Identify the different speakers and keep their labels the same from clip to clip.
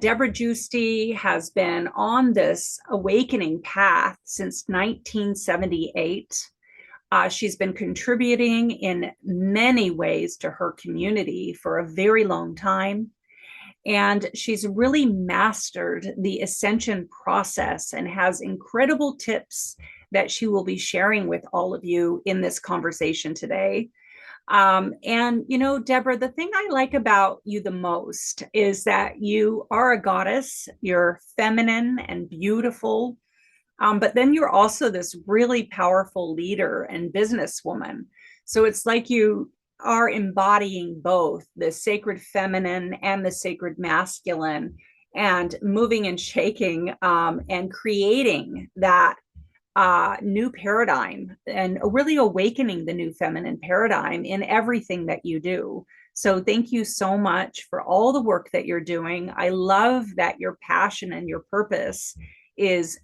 Speaker 1: Debra Guisti has been on this awakening path since 1978. She's been contributing in many ways to her community for a very long time. And she's really mastered the ascension process and has incredible tips that she will be sharing with all of you in this conversation today. Deborah, the thing I like about you the most is that you are a goddess, you're feminine and beautiful, but then you're also this really powerful leader and businesswoman. So it's like you are embodying both the sacred feminine and the sacred masculine and moving and shaking and creating that new paradigm and really awakening the new feminine paradigm in everything that you do. So thank you so much for all the work that you're doing. I love that your passion and your purpose is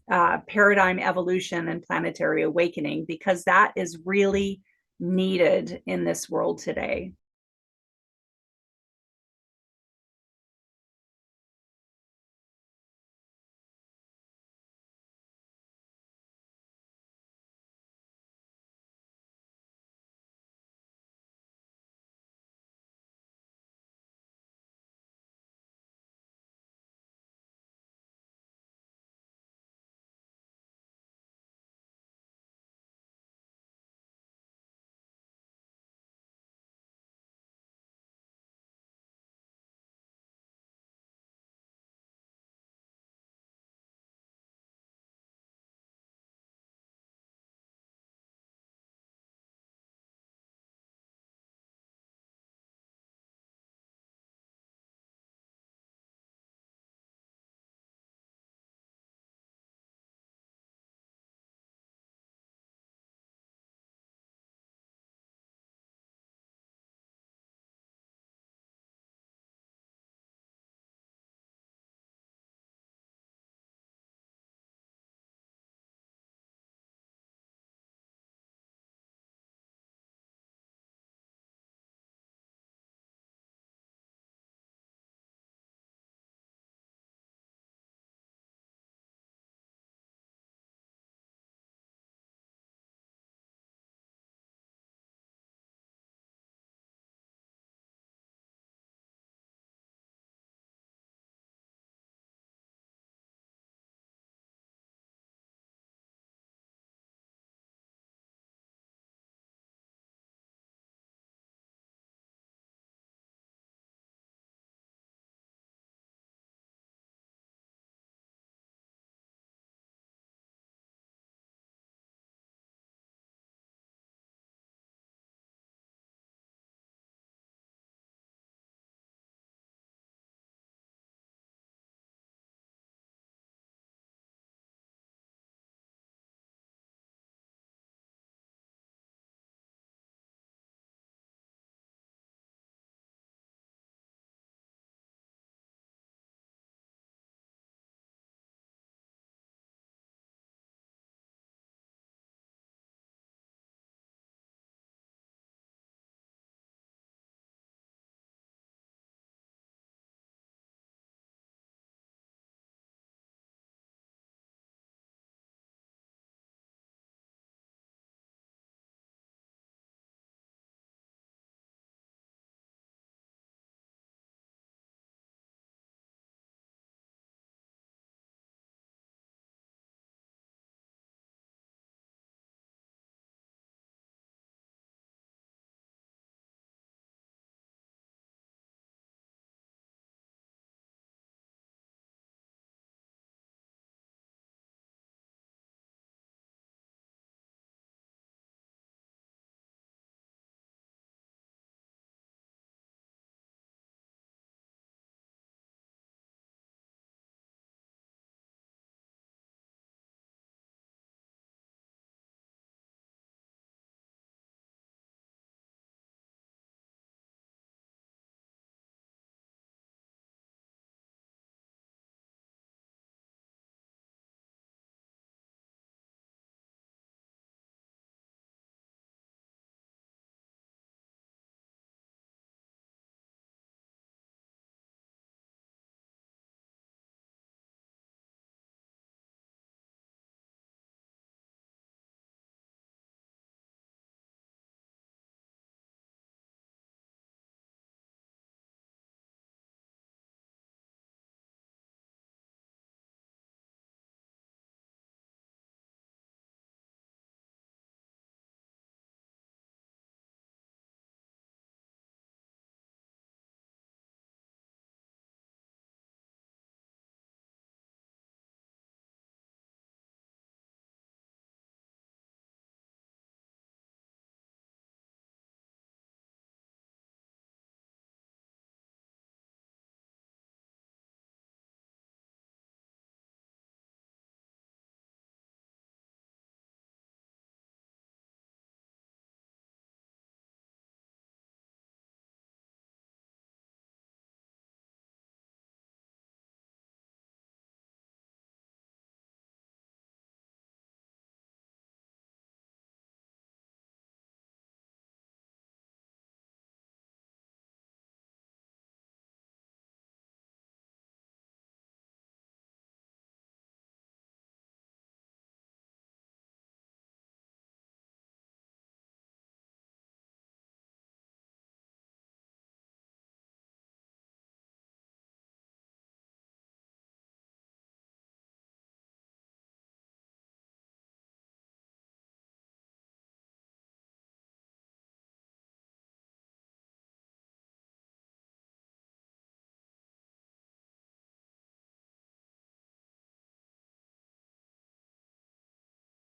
Speaker 1: paradigm evolution and planetary awakening, because that is really needed in this world today.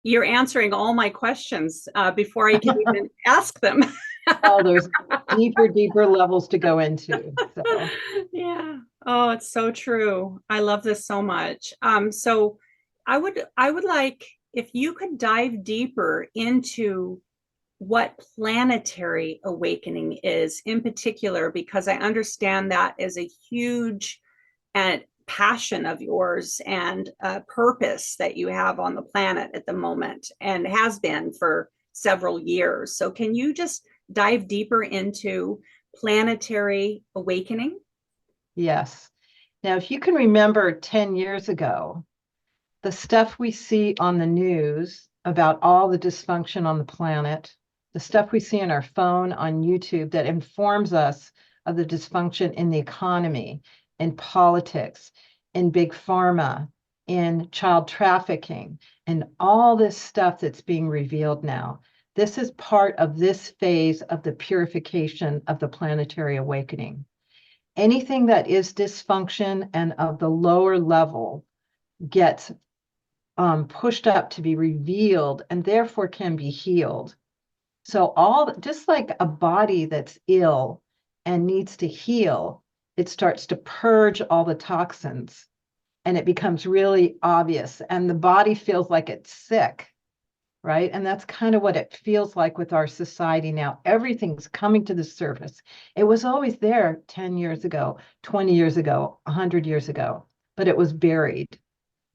Speaker 1: You're answering all my questions before I can even ask them.
Speaker 2: Oh, there's deeper levels to go into. So,
Speaker 1: Yeah. Oh, it's so true. I love this so much. So I would like if you could dive deeper into what planetary awakening is in particular, because I understand that is a huge and passion of yours and purpose that you have on the planet at the moment and has been for several years. So can you just dive deeper into planetary awakening?
Speaker 2: yes. Now, if you can remember 10 years ago, the stuff we see on the news about all the dysfunction on the planet, the stuff we see on our phone, on YouTube that informs us of the dysfunction in the economy, in politics, in big pharma, in child trafficking, and all this stuff that's being revealed now. This is part of this phase of the purification of the planetary awakening. Anything that is dysfunction and of the lower level gets pushed up to be revealed and therefore can be healed. So just like a body that's ill and needs to heal, it starts to purge all the toxins and it becomes really obvious and the body feels like it's sick, right? And that's kind of what it feels like with our society now. Everything's coming to the surface. It was always there 10 years ago, 20 years ago, 100 years ago, but it was buried.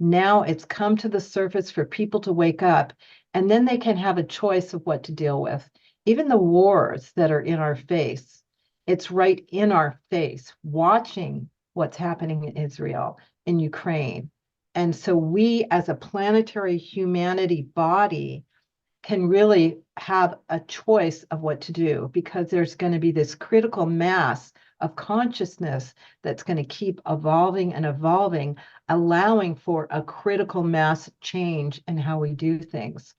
Speaker 2: Now it's come to the surface for people to wake up, and then they can have a choice of what to deal with. Even the wars that are in our face, it's right in our face, watching what's happening in Israel, in Ukraine. And so we, as a planetary humanity body, can really have a choice of what to do because there's going to be this critical mass of consciousness that's going to keep evolving and evolving, allowing for a critical mass change in how we do things.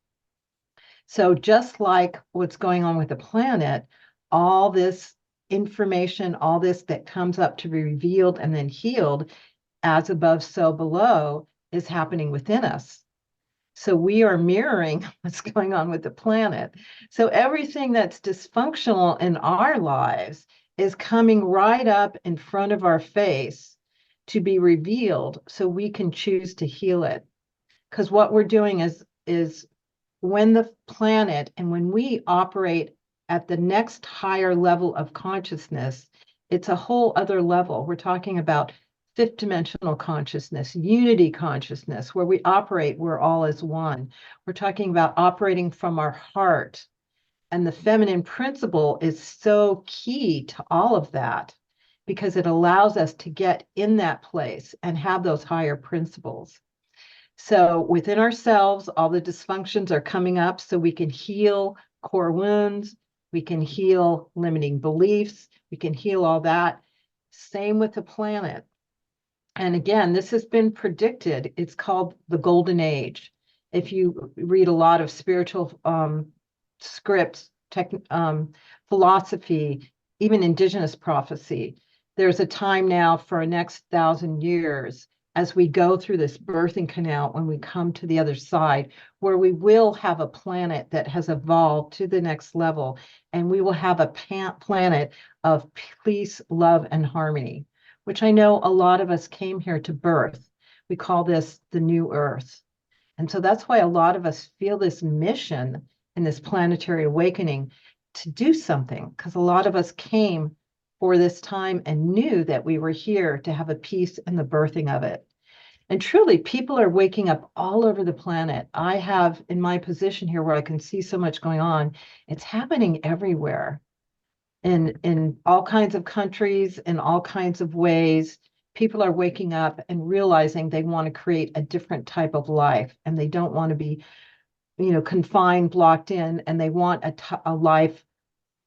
Speaker 2: So, just like what's going on with the planet, all this information, all this that comes up to be revealed and then healed, as above, so below, is happening within us. So we are mirroring what's going on with the planet. So everything that's dysfunctional in our lives is coming right up in front of our face to be revealed so we can choose to heal it. Because what we're doing is when the planet and when we operate at the next higher level of consciousness, it's a whole other level. We're talking about fifth dimensional consciousness, unity consciousness, where we operate, we're all as one. We're talking about operating from our heart. And the feminine principle is so key to all of that because it allows us to get in that place and have those higher principles. So within ourselves, all the dysfunctions are coming up so we can heal core wounds, we can heal limiting beliefs, we can heal all that. Same with the planet. And again, this has been predicted. It's called the golden age. If you read a lot of spiritual scripts, philosophy, even indigenous prophecy, there's a time now for a next 1,000 years as we go through this birthing canal when we come to the other side, where we will have a planet that has evolved to the next level, and we will have a planet of peace, love, and harmony, which I know a lot of us came here to birth. We call this the new earth. And so that's why a lot of us feel this mission in this planetary awakening to do something, because a lot of us came for this time and knew that we were here to have a piece in the birthing of it. And truly, people are waking up all over the planet. I have in my position here where I can see so much going on, it's happening everywhere in all kinds of countries, in all kinds of ways. People are waking up and realizing they want to create a different type of life and they don't want to be, confined, blocked in, and they want a life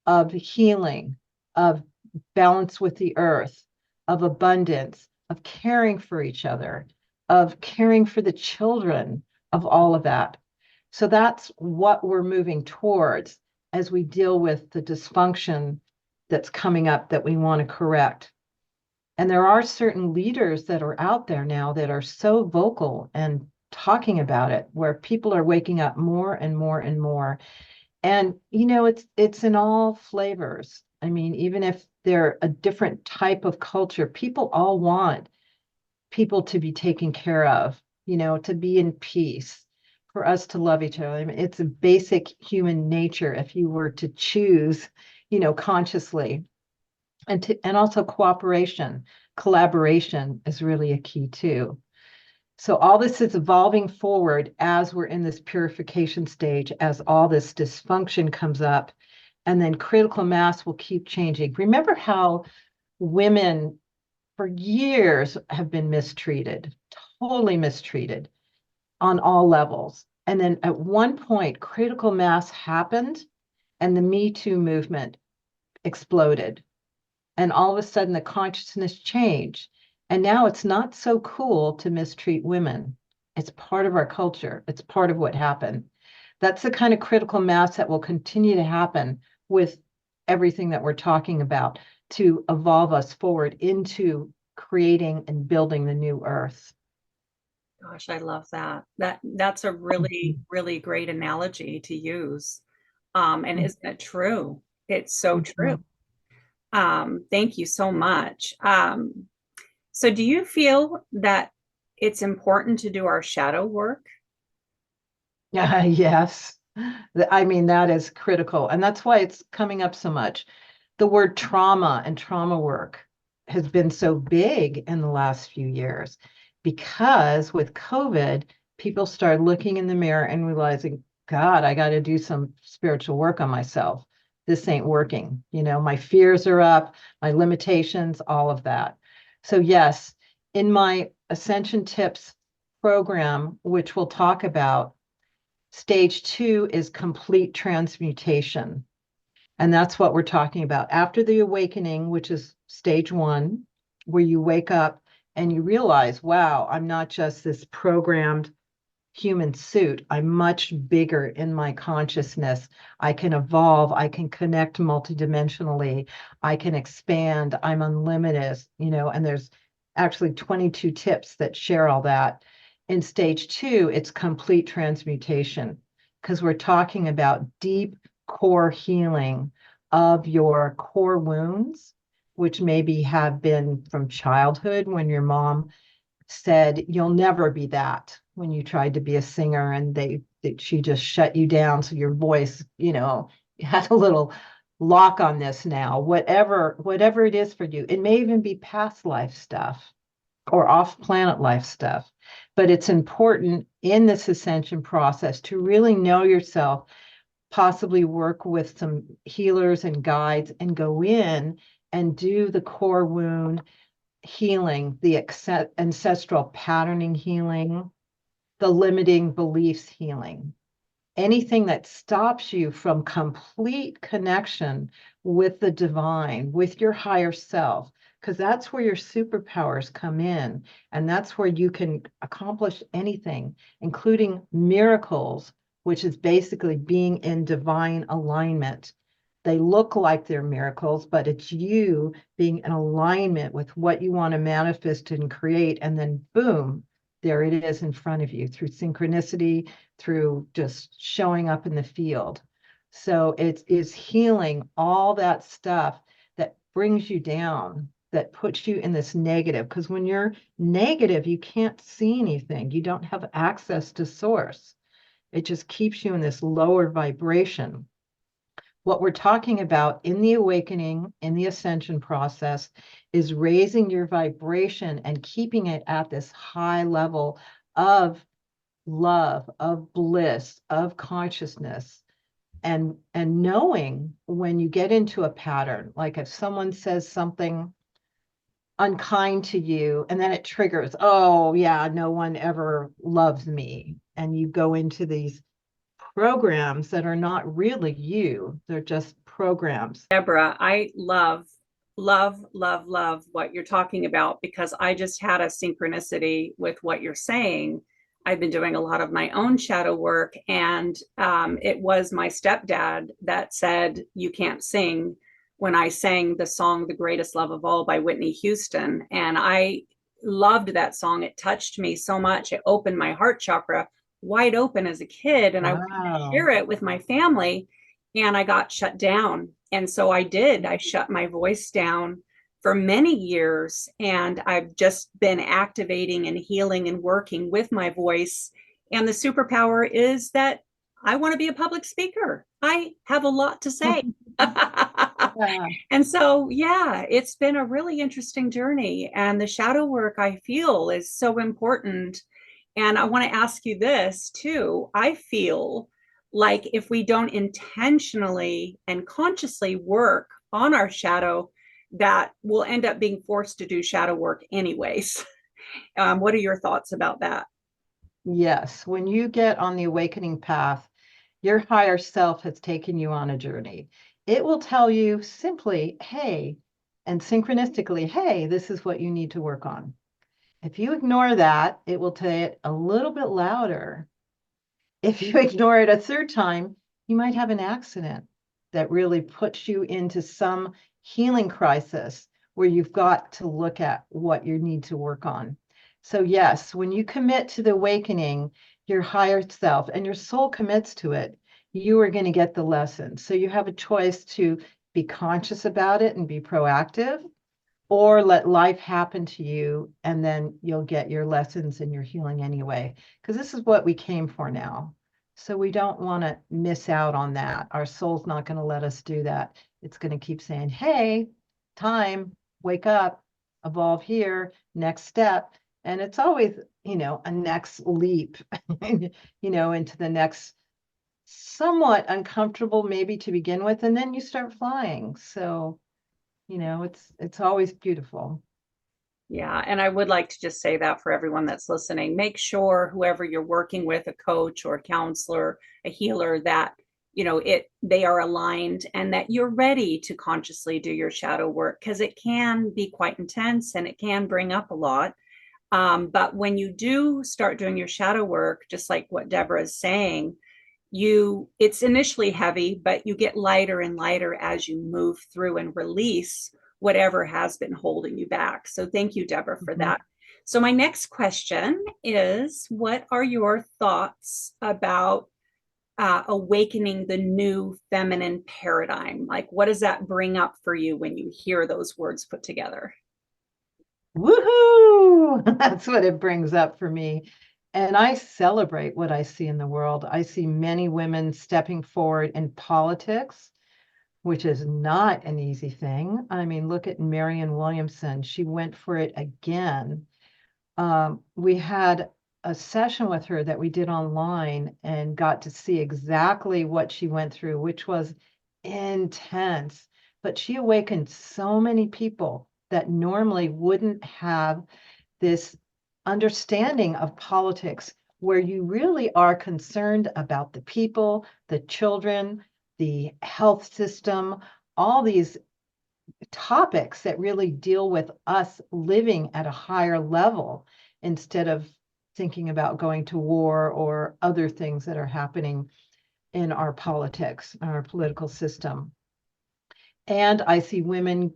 Speaker 2: of healing, of balance with the earth, of abundance, of caring for each other, of caring for the children, of all of that. So that's what we're moving towards as we deal with the dysfunction that's coming up that we want to correct. And there are certain leaders that are out there now that are so vocal and talking about it, where people are waking up more and more and more. And it's in all flavors. I mean, even if they're a different type of culture, people all want people to be taken care of, to be in peace, for us to love each other. I mean, it's a basic human nature if you were to choose, consciously. And also cooperation, collaboration is really a key too. So all this is evolving forward as we're in this purification stage, as all this dysfunction comes up, and then critical mass will keep changing. Remember how women for years have been mistreated, totally mistreated on all levels. And then at one point, critical mass happened and the Me Too movement exploded. And all of a sudden, the consciousness changed. And now it's not so cool to mistreat women. It's part of our culture, it's part of what happened. That's the kind of critical mass that will continue to happen with everything that we're talking about to evolve us forward into creating and building the new earth.
Speaker 1: Gosh, I love that. That's a really, really great analogy to use. And isn't it true? It's so true. Thank you so much. So do you feel that it's important to do our shadow work?
Speaker 2: Yeah, yes. I mean, that is critical. And that's why it's coming up so much. The word trauma and trauma work has been so big in the last few years because with COVID, people started looking in the mirror and realizing, God, I got to do some spiritual work on myself. This ain't working. My fears are up, my limitations, all of that. So, yes, in my Ascension Tips program, which we'll talk about, stage 2 is complete transmutation. And that's what we're talking about. After the awakening, which is stage 1, where you wake up and you realize, wow, I'm not just this programmed human suit. I'm much bigger in my consciousness. I can evolve. I can connect multidimensionally. I can expand. I'm unlimited, and there's actually 22 tips that share all that. In stage 2, it's complete transmutation because we're talking about deep core healing of your core wounds, which maybe have been from childhood when your mom said you'll never be that when you tried to be a singer and she just shut you down, so your voice has a little lock on this now. Whatever it is for you, it may even be past life stuff or off planet life stuff, but it's important in this ascension process to really know yourself, possibly work with some healers and guides and go in and do the core wound healing, the ancestral patterning healing, the limiting beliefs healing, anything that stops you from complete connection with the divine, with your higher self, because that's where your superpowers come in. And that's where you can accomplish anything, including miracles, which is basically being in divine alignment. They look like they're miracles, but it's you being in alignment with what you want to manifest and create. And then boom, there it is in front of you through synchronicity, through just showing up in the field. So it is healing all that stuff that brings you down, that puts you in this negative. Because when you're negative, you can't see anything. You don't have access to source. It just keeps you in this lower vibration. What we're talking about in the awakening, in the ascension process, is raising your vibration and keeping it at this high level of love, of bliss, of consciousness, and knowing when you get into a pattern, like if someone says something unkind to you and then it triggers, oh yeah, no one ever loves me, and you go into these programs that are not really you, they're just programs.
Speaker 1: Debra, I love, love, love, love what you're talking about because I just had a synchronicity with what you're saying. I've been doing a lot of my own shadow work, and it was my stepdad that said, "You can't sing," when I sang the song "The Greatest Love of All" by Whitney Houston. And I loved that song. It touched me so much. It opened my heart chakra wide open as a kid, and I wanted to
Speaker 2: Wow.
Speaker 1: share it with my family, and I got shut down. And so I did. I shut my voice down for many years, and I've just been activating and healing and working with my voice. And the superpower is that I want to be a public speaker. I have a lot to say.
Speaker 2: Yeah.
Speaker 1: And so, yeah, it's been a really interesting journey. And the shadow work I feel is so important. And I want to ask you this too. I feel like if we don't intentionally and consciously work on our shadow, that we'll end up being forced to do shadow work anyways. What are your thoughts about that?
Speaker 2: Yes, when you get on the awakening path, your higher self has taken you on a journey. It will tell you simply, hey, and synchronistically, hey, this is what you need to work on. If you ignore that, it will tell it a little bit louder. If you ignore it a third time, you might have an accident that really puts you into some healing crisis where you've got to look at what you need to work on. So, yes, when you commit to the awakening, your higher self and your soul commits to it, you are going to get the lesson. So, you have a choice to be conscious about it and be proactive, or let life happen to you, and then you'll get your lessons and your healing anyway, because this is what we came for now. So we don't want to miss out on that. Our soul's not going to let us do that. It's going to keep saying, hey, time, wake up, evolve here, next step. And it's always, a next leap, into the next somewhat uncomfortable maybe to begin with, and then you start flying. So it's always beautiful.
Speaker 1: Yeah, and I would like to just say that for everyone that's listening, make sure whoever you're working with, a coach or a counselor, a healer, that they are aligned and that you're ready to consciously do your shadow work, because it can be quite intense and it can bring up a lot. But when you do start doing your shadow work, just like what Debra is saying, it's initially heavy, but you get lighter and lighter as you move through and release whatever has been holding you back. So thank you, Debra, for
Speaker 2: Mhm.
Speaker 1: that. So my next question is, what are your thoughts about awakening the new feminine paradigm? Like, what does that bring up for you when you hear those words put together?
Speaker 2: Woohoo! That's what it brings up for me. And I celebrate what I see in the world. I see many women stepping forward in politics, which is not an easy thing. I mean, look at Marianne Williamson. She went for it again. We had a session with her that we did online and got to see exactly what she went through, which was intense. But she awakened so many people that normally wouldn't have this understanding of politics, where you really are concerned about the people, the children, the health system, all these topics that really deal with us living at a higher level instead of thinking about going to war or other things that are happening in our politics, our political system. And I see women,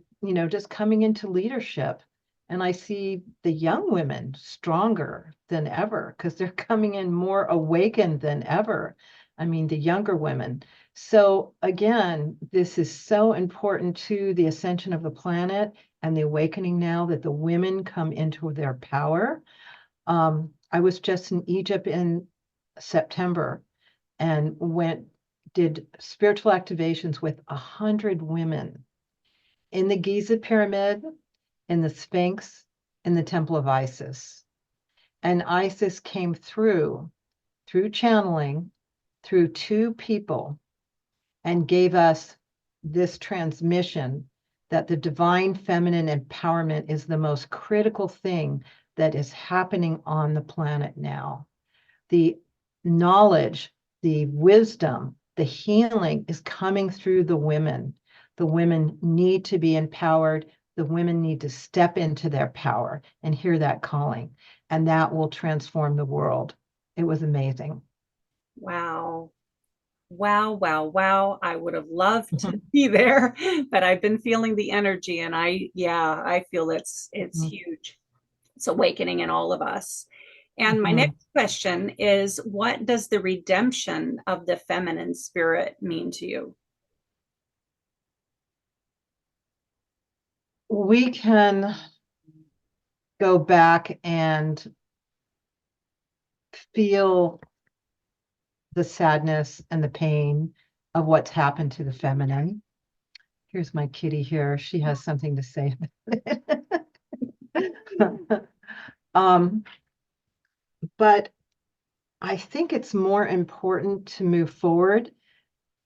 Speaker 2: just coming into leadership. And I see the young women stronger than ever because they're coming in more awakened than ever. I mean, the younger women. So, again, this is so important to the ascension of the planet and the awakening now that the women come into their power. I was just in Egypt in September and did spiritual activations with 100 women in the Giza pyramid, in the Sphinx, in the Temple of Isis. And Isis came through channeling, through two people, and gave us this transmission that the divine feminine empowerment is the most critical thing that is happening on the planet now. The knowledge, the wisdom, the healing is coming through the women. The women need to be empowered. The women need to step into their power and hear that calling, and that will transform the world. It was amazing.
Speaker 1: Wow. Wow, wow, wow. I would have loved to be there, but I've been feeling the energy, and yeah, I feel it's huge. It's awakening in all of us. And my
Speaker 2: Mhm.
Speaker 1: next question is, what does the redemption of the feminine spirit mean to you?
Speaker 2: We can go back and feel the sadness and the pain of what's happened to the feminine. Here's my kitty here. She has something to say. um, but I think it's more important to move forward.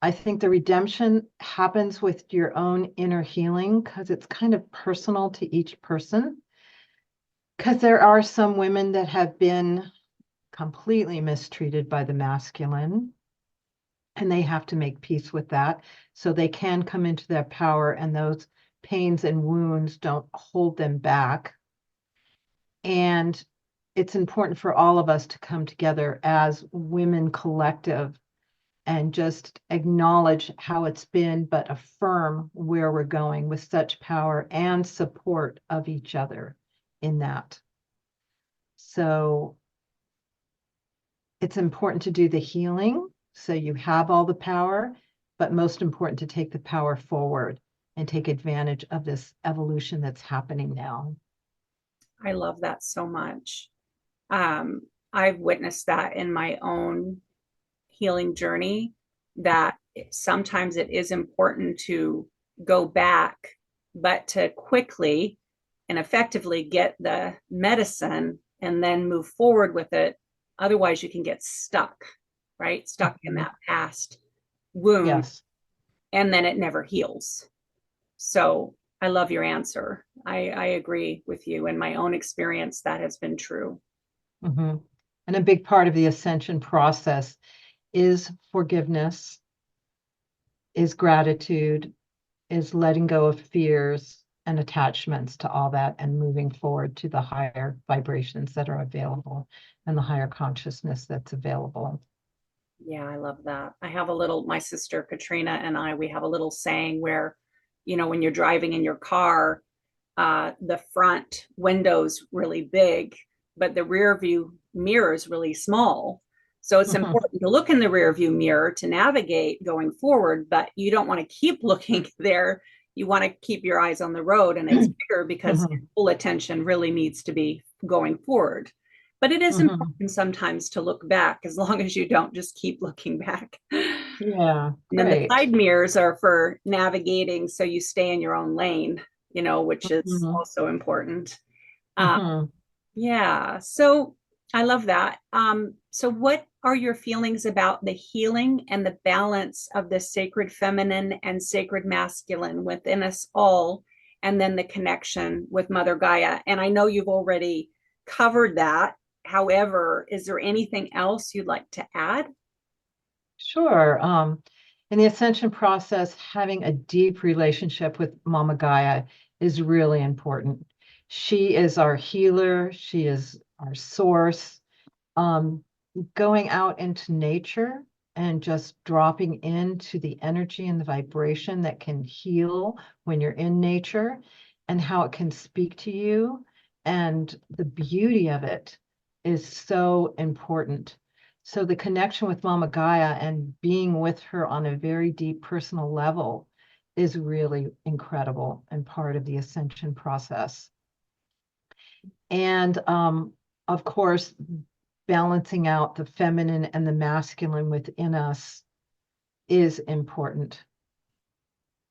Speaker 2: I think the redemption happens with your own inner healing because it's kind of personal to each person. Because there are some women that have been completely mistreated by the masculine, and they have to make peace with that so they can come into their power and those pains and wounds don't hold them back. And it's important for all of us to come together as women collective and just acknowledge how it's been, but affirm where we're going with such power and support of each other in that. So it's important to do the healing so you have all the power, but most important to take the power forward and take advantage of this evolution that's happening now.
Speaker 1: I love that so much. Um, I've witnessed that in my own healing journey, that sometimes it is important to go back, but to quickly and effectively get the medicine and then move forward with it. Otherwise, you can get stuck, right? Stuck in
Speaker 2: Mhm.
Speaker 1: that past wound,
Speaker 2: Yes.
Speaker 1: and then it never heals. So I love your answer. I agree with you. In my own experience, that has been true.
Speaker 2: Mhm. And a big part of the ascension process is forgiveness, is gratitude, is letting go of fears and attachments to all that and moving forward to the higher vibrations that are available and the higher consciousness that's available.
Speaker 1: Yeah, I love that. I have a little, my sister Katrina and I, we have a little saying where, when you're driving in your car, the front window's really big, but the rear view mirror is really small. So it's
Speaker 2: Mhm.
Speaker 1: important to look in the rear view mirror to navigate going forward, but you don't want to keep looking there. You want to keep your eyes on the road, and it's bigger because
Speaker 2: Mhm.
Speaker 1: full attention really needs to be going forward. But it is
Speaker 2: Mhm.
Speaker 1: important sometimes to look back, as long as you don't just keep looking back.
Speaker 2: Yeah,
Speaker 1: And then the
Speaker 2: great.
Speaker 1: side mirrors are for navigating so you stay in your own lane, which is
Speaker 2: Mhm.
Speaker 1: also important. Uh,
Speaker 2: Mhm.
Speaker 1: yeah, so I love that. So, what are your feelings about the healing and the balance of the sacred feminine and sacred masculine within us all, and then the connection with Mother Gaia? And I know you've already covered that. However, is there anything else you'd like to add?
Speaker 2: Sure. In the ascension process, having a deep relationship with Mama Gaia is really important. She is our healer, she is our source. Um, Going out into nature and just dropping into the energy and the vibration that can heal when you're in nature and how it can speak to you. And the beauty of it is so important. So the connection with Mama Gaia and being with her on a very deep personal level is really incredible and part of the ascension process. And of course, balancing out the feminine and the masculine within us is important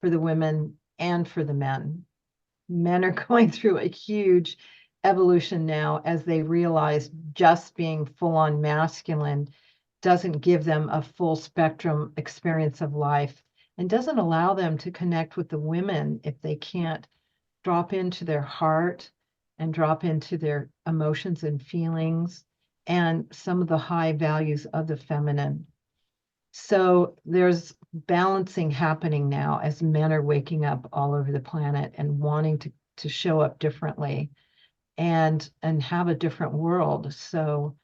Speaker 2: for the women and for the men. Men are going through a huge evolution now as they realize just being full on masculine doesn't give them a full spectrum experience of life and doesn't allow them to connect with the women if they can't drop into their heart and drop into their emotions and feelings and some of the high values of the feminine. So there's balancing happening now as men are waking up all over the planet and wanting to show up differently and have a different world. So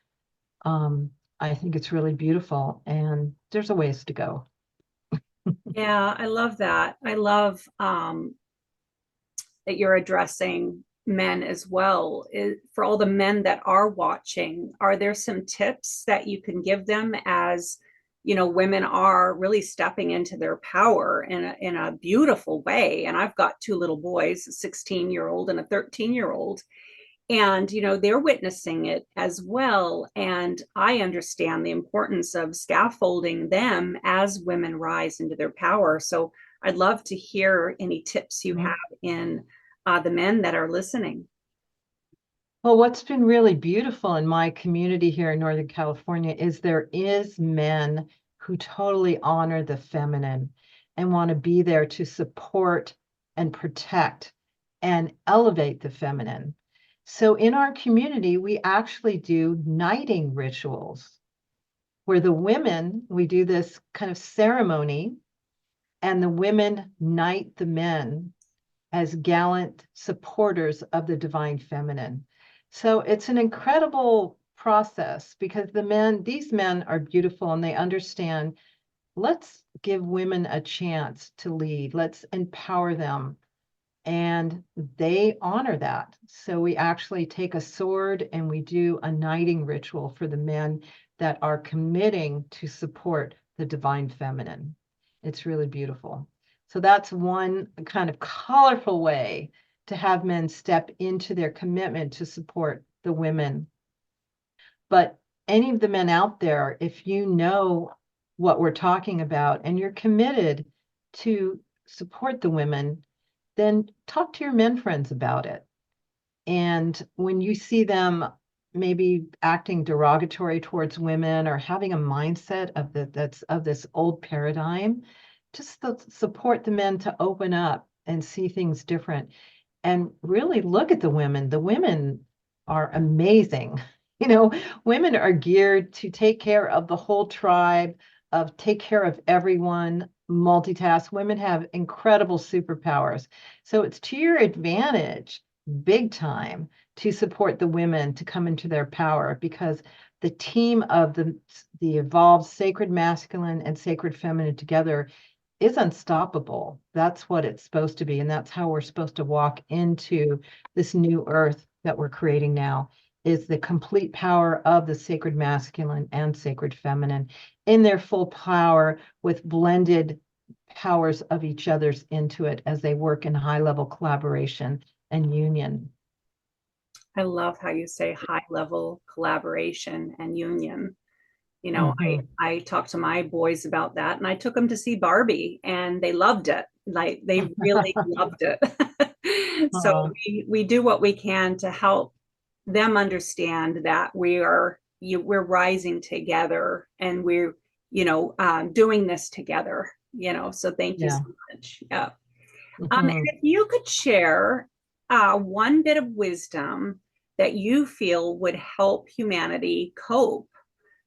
Speaker 2: um, I think it's really beautiful and there's a ways to go.
Speaker 1: Yeah, I love that. I love that you're addressing men as well, for all the men that are watching, are there some tips that you can give them as women are really stepping into their power in a beautiful way? And I've got two little boys, a 16-year-old and a 13-year-old, and they're witnessing it as well, and I understand the importance of scaffolding them as women rise into their power. So I'd love to hear any tips you have in the men that are listening.
Speaker 2: Well, what's been really beautiful in my community here in Northern California is there is men who totally honor the feminine and want to be there to support and protect and elevate the feminine. So in our community, we actually do knighting rituals where the women, we do this kind of ceremony, and the women knight the men as gallant supporters of the divine feminine. So it's an incredible process because these men are beautiful and they understand, let's give women a chance to lead, let's empower them. And they honor that. So we actually take a sword and we do a knighting ritual for the men that are committing to support the divine feminine. It's really beautiful. So that's one kind of colorful way to have men step into their commitment to support the women. But any of the men out there, if you know what we're talking about and you're committed to support the women, then talk to your men friends about it. And when you see them maybe acting derogatory towards women or having a mindset that's of this old paradigm, just support the men to open up and see things different and really look at the women. The women are amazing. Women are geared to take care of the whole tribe, of take care of everyone, multitask. Women have incredible superpowers. So it's to your advantage, big time, to support the women to come into their power, because the team of the evolved sacred masculine and sacred feminine together is unstoppable. That's what it's supposed to be. And that's how we're supposed to walk into this new earth that we're creating now, is the complete power of the sacred masculine and sacred feminine in their full power, with blended powers of each other's into it as they work in high level collaboration and union.
Speaker 1: I love how you say high level collaboration and union.
Speaker 2: Mhm.
Speaker 1: I talked to my boys about that, and I took them to see Barbie and they loved it. Like, they really loved it. So
Speaker 2: Uh,
Speaker 1: we do what we can to help them understand that we're rising together, and we're doing this together. So thank you
Speaker 2: yeah.
Speaker 1: so much. Yeah. And
Speaker 2: Mhm.
Speaker 1: if you could share one bit of wisdom that you feel would help humanity cope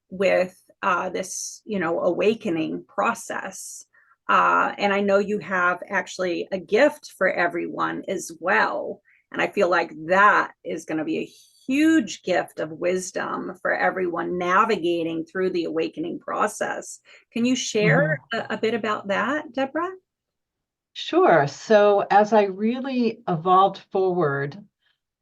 Speaker 1: with this, awakening process. And I know you have actually a gift for everyone as well. And I feel like that is going to be a huge gift of wisdom for everyone navigating through the awakening process. Can you share
Speaker 2: Mhm.
Speaker 1: a bit about that, Debra?
Speaker 2: Sure. So as I really evolved forward,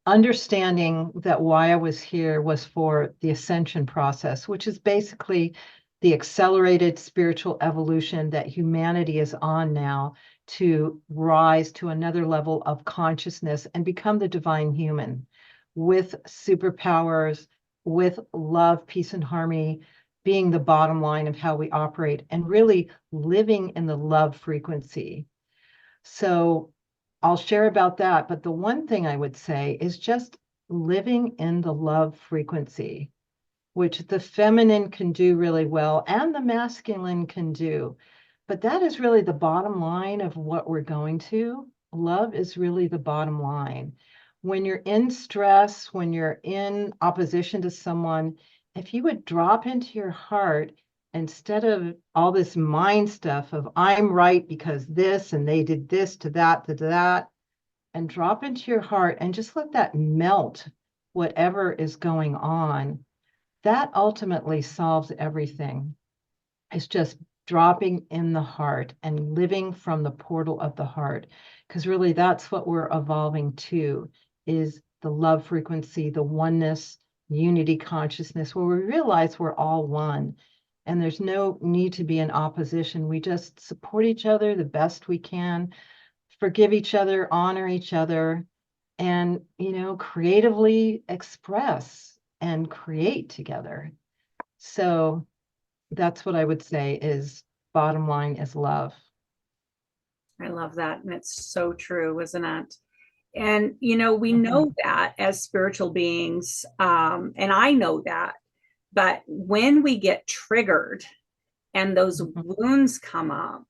Speaker 2: understanding that why I was here was for the ascension process, which is basically the accelerated spiritual evolution that humanity is on now, to rise to another level of consciousness and become the divine human with superpowers, with love, peace, and harmony being the bottom line of how we operate, and really living in the love frequency. So I'll share about that. But the one thing I would say is just living in the love frequency, which the feminine can do really well and the masculine can do. But that is really the bottom line of what we're going to. Love is really the bottom line. When you're in stress, when you're in opposition to someone, if you would drop into your heart, instead of all this mind stuff of I'm right because this and they did this to that, and drop into your heart and just let that melt whatever is going on, that ultimately solves everything. It's just dropping in the heart and living from the portal of the heart. Because really, that's what we're evolving to, is the love frequency, the oneness, unity consciousness, where we realize we're all one. And there's no need to be in opposition. We just support each other the best we can, forgive each other, honor each other, and, creatively express and create together. So that's what I would say is bottom line is love.
Speaker 1: I love that. And it's so true, isn't it? And, we
Speaker 2: Mhm.
Speaker 1: know that as spiritual beings, and I know that, but when we get triggered and those
Speaker 2: Mhm.
Speaker 1: wounds come up,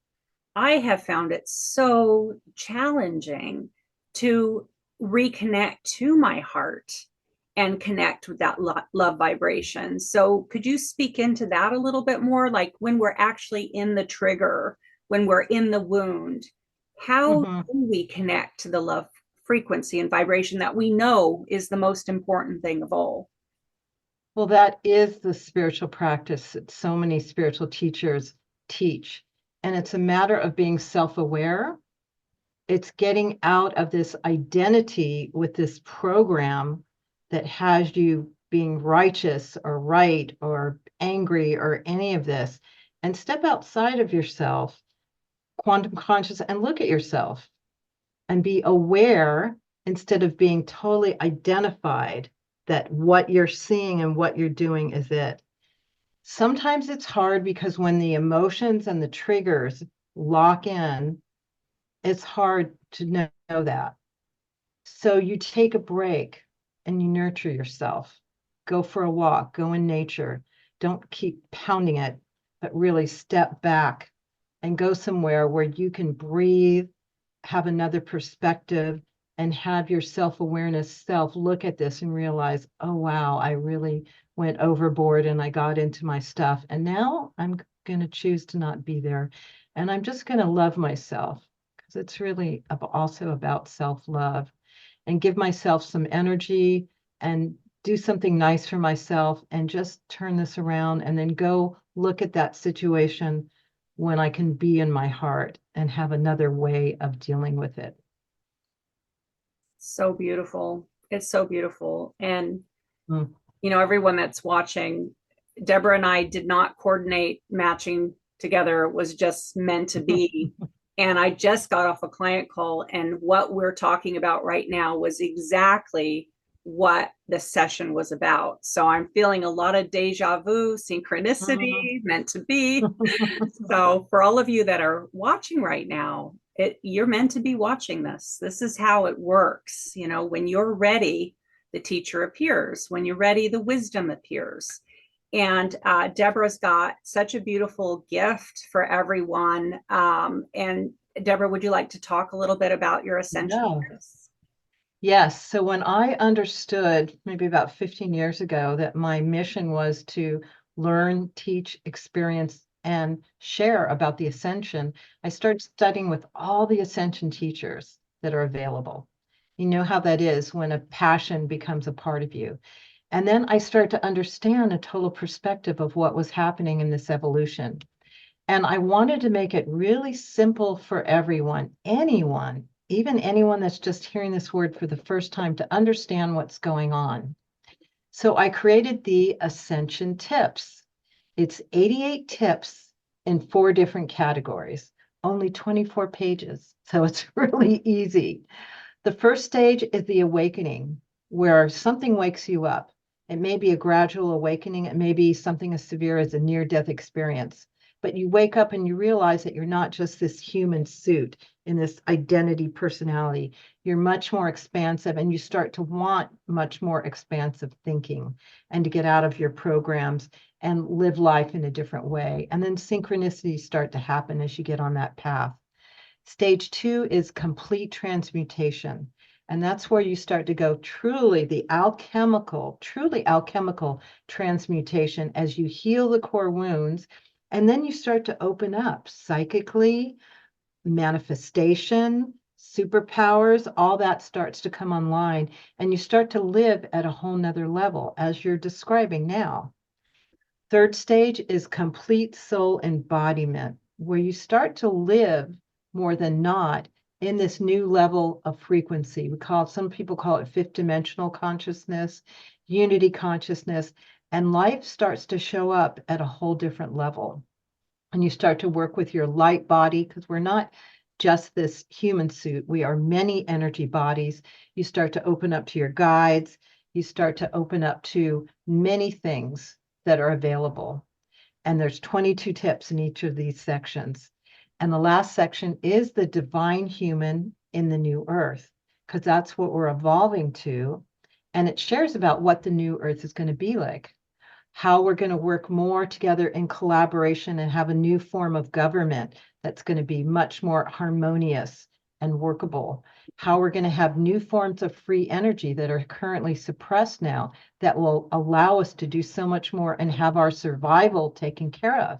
Speaker 1: I have found it so challenging to reconnect to my heart and connect with that love vibration. So, could you speak into that a little bit more? Like when we're actually in the trigger, when we're in the wound, how
Speaker 2: Mhm.
Speaker 1: do we connect to the love frequency and vibration that we know is the most important thing of all?
Speaker 2: Well, that is the spiritual practice that so many spiritual teachers teach. And it's a matter of being self-aware. It's getting out of this identity with this program that has you being righteous or right or angry or any of this, and step outside of yourself, quantum conscious, and look at yourself and be aware instead of being totally identified that what you're seeing and what you're doing is it. Sometimes it's hard because when the emotions and the triggers lock in, it's hard to know that. So you take a break and you nurture yourself. Go for a walk, go in nature. Don't keep pounding it, but really step back and go somewhere where you can breathe, have another perspective, and have your self-awareness self look at this and realize, oh, wow, I really went overboard and I got into my stuff. And now I'm going to choose to not be there. And I'm just going to love myself because it's really also about self-love, and give myself some energy and do something nice for myself and just turn this around and then go look at that situation when I can be in my heart and have another way of dealing with it.
Speaker 1: So beautiful. It's so beautiful. And
Speaker 2: Mm.
Speaker 1: everyone that's watching, Debra and I did not coordinate matching together. It was just meant to be. And I just got off a client call, and what we're talking about right now was exactly what the session was about. So I'm feeling a lot of deja vu, synchronicity, meant to be. So for all of you that are watching right now, you're meant to be watching this. This is how it works. When you're ready, the teacher appears. When you're ready, the wisdom appears. And Debra's got such a beautiful gift for everyone. And Debra, would you like to talk a little bit about your ascension
Speaker 2: Yeah.
Speaker 1: gifts?
Speaker 2: Yes. So when I understood maybe about 15 years ago that my mission was to learn, teach, experience, and share about the ascension, I started studying with all the ascension teachers that are available. You know how that is when a passion becomes a part of you. And then I started to understand a total perspective of what was happening in this evolution. And I wanted to make it really simple for everyone, anyone, even anyone that's just hearing this word for the first time, to understand what's going on. So I created the Ascension Tips. It's 88 tips in 4 different categories, only 24 pages. So it's really easy. The first stage is the awakening, where something wakes you up. It may be a gradual awakening. It may be something as severe as a near-death experience. But you wake up and you realize that you're not just this human suit in this identity personality. You're much more expansive, and you start to want much more expansive thinking and to get out of your programs and live life in a different way. And then synchronicities start to happen as you get on that path. Stage 2 is complete transmutation. And that's where you start to go truly alchemical transmutation as you heal the core wounds. And then you start to open up psychically, manifestation, superpowers, all that starts to come online. And you start to live at a whole nother level, as you're describing now. Third stage is complete soul embodiment, where you start to live more than not in this new level of frequency. Some people call it fifth dimensional consciousness, unity consciousness, and life starts to show up at a whole different level. And you start to work with your light body, because we're not just this human suit. We are many energy bodies. You start to open up to your guides. You start to open up to many things that are available. And there's 22 tips in each of these sections. And the last section is the divine human in the new earth, because that's what we're evolving to. And it shares about what the new earth is going to be like, how we're going to work more together in collaboration and have a new form of government that's going to be much more harmonious and workable, how we're going to have new forms of free energy that are currently suppressed now that will allow us to do so much more and have our survival taken care of.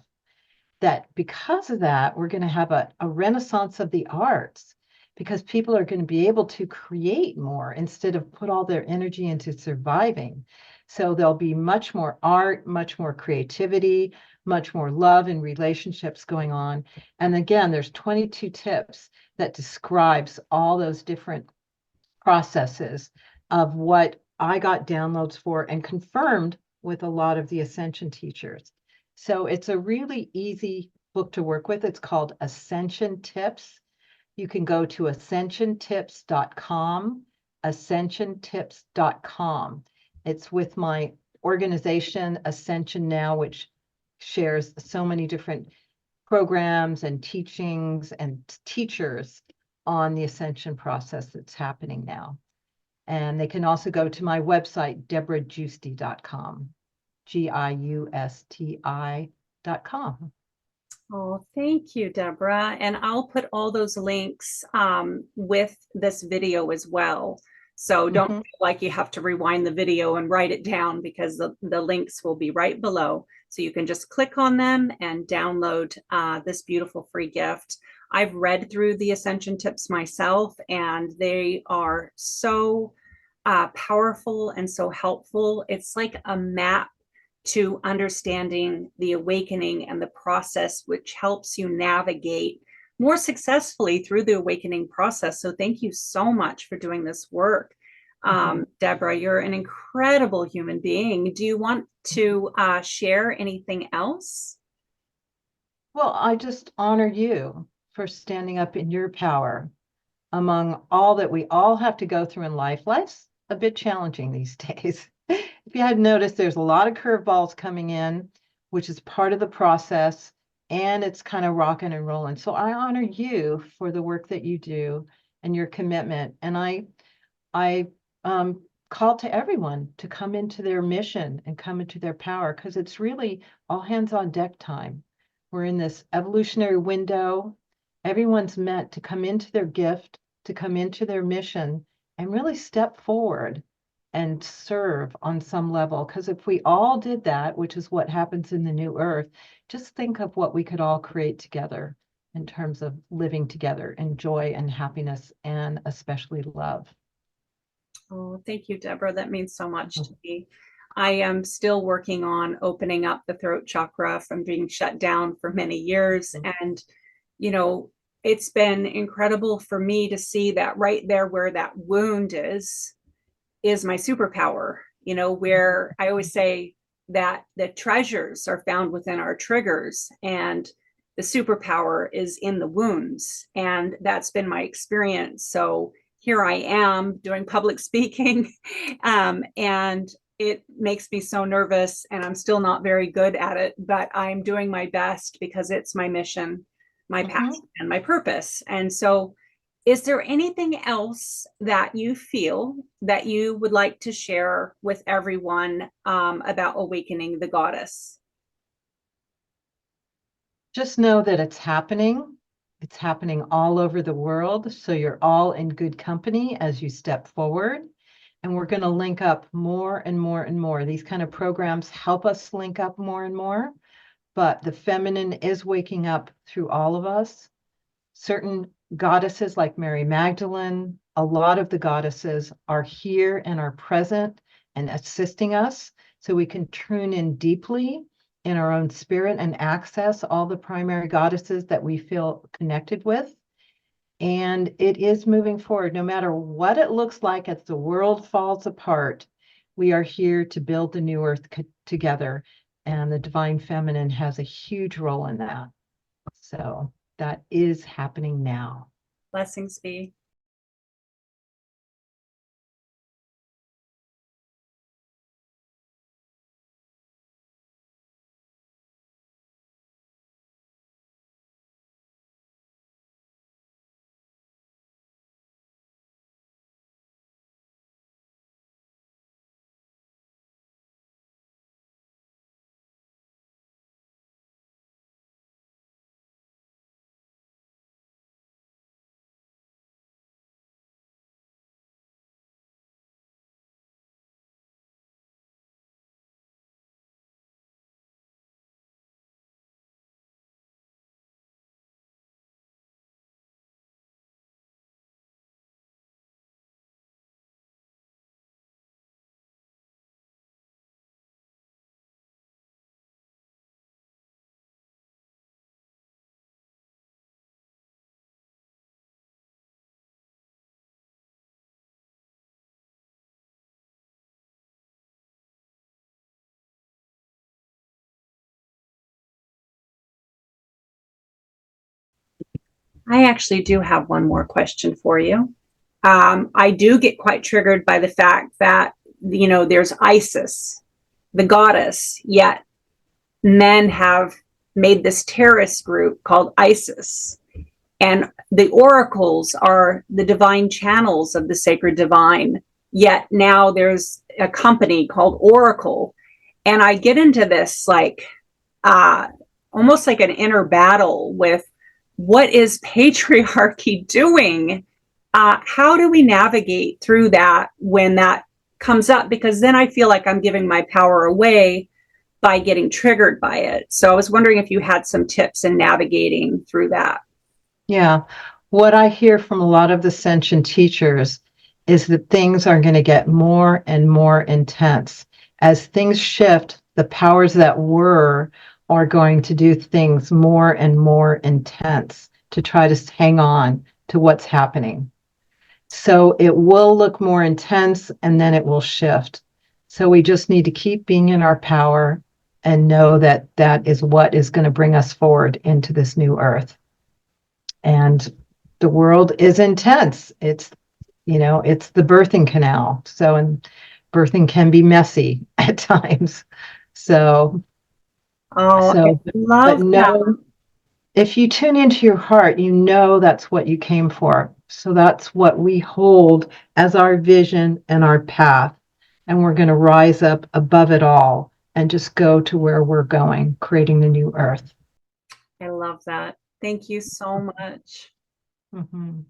Speaker 2: That because of that, we're going to have a renaissance of the arts, because people are going to be able to create more instead of put all their energy into surviving. So there'll be much more art, much more creativity, much more love and relationships going on. And again, there's 22 tips that describes all those different processes of what I got downloads for and confirmed with a lot of the Ascension teachers. So it's a really easy book to work with. It's called Ascension Tips. You can go to ascensiontips.com, ascensiontips.com. It's with my organization, Ascension Now, which shares so many different programs and teachings and teachers on the ascension process that's happening now. And they can also go to my website, debraguisti.com, GIUSTI.com.
Speaker 1: Oh, thank you, Debra. And I'll put all those links with this video as well. So don't feel like you have to rewind the video and write it down, because the links will be right below. So you can just click on them and download this beautiful free gift. I've read through the Ascension Tips myself, and they are so powerful and so helpful. It's like a map to understanding the awakening and the process, which helps you navigate more successfully through the awakening process. So thank you so much for doing this work. Debra, you're an incredible human being. Do you want to share anything else?
Speaker 2: Well, I just honor you for standing up in your power among all that we all have to go through in life. Life's a bit challenging these days. If you hadn't noticed, there's a lot of curveballs coming in, which is part of the process, and it's kind of rocking and rolling. So I honor you for the work that you do and your commitment. And I call to everyone to come into their mission and come into their power, because it's really all hands on deck time. We're in this evolutionary window. Everyone's meant to come into their gift, to come into their mission, and really step forward and serve on some level. Because if we all did that, which is what happens in the new earth, just think of what we could all create together in terms of living together in joy and happiness, and especially love.
Speaker 1: Oh, thank you, Debra. That means so much to me. I am still working on opening up the throat chakra from being shut down for many years. And, you know, it's been incredible for me to see that right there where that wound is my superpower, you know, where I always say that the treasures are found within our triggers, and the superpower is in the wounds. And that's been my experience. So here I am doing public speaking, and it makes me so nervous, and I'm still not very good at it, but I'm doing my best because it's my mission, my passion, and my purpose. And so, is there anything else that you feel that you would like to share with everyone about awakening the goddess?
Speaker 2: Just know that it's happening. It's happening all over the world. So you're all in good company as you step forward. And we're going to link up more and more and more. These kind of programs help us link up more and more. But the feminine is waking up through all of us. Certain goddesses like Mary Magdalene, a lot of the goddesses are here and are present and assisting us, so we can tune in deeply in our own spirit and access all the primary goddesses that we feel connected with. And it is moving forward, no matter what it looks like as the world falls apart. We are here to build the new earth together. And the divine feminine has a huge role in that. So that is happening now.
Speaker 1: Blessings be. I actually do have one more question for you. I do get quite triggered by the fact that, there's Isis, the goddess, yet men have made this terrorist group called ISIS. And the oracles are the divine channels of the sacred divine. Yet now there's a company called Oracle. And I get into this uh, almost like an inner battle with what is patriarchy doing? How do we navigate through that when that comes up? Because then I feel like I'm giving my power away by getting triggered by it. So I was wondering if you had some tips in navigating through that.
Speaker 2: Yeah. What I hear from a lot of the Ascension teachers is that things are going to get more and more intense. As things shift, the powers that were are going to do things more and more intense to try to hang on to what's happening. So it will look more intense and then it will shift. So we just need to keep being in our power and know that that is what is going to bring us forward into this new earth. And the world is intense. It's the birthing canal. So, and birthing can be messy at times. So,
Speaker 1: Oh, I
Speaker 2: so, but
Speaker 1: love that.
Speaker 2: know, if you tune into your heart, you know that's what you came for. So that's what we hold as our vision and our path. And we're going to rise up above it all and just go to where we're going, creating the new earth.
Speaker 1: I love that. Thank you so much.
Speaker 2: Mm-hmm.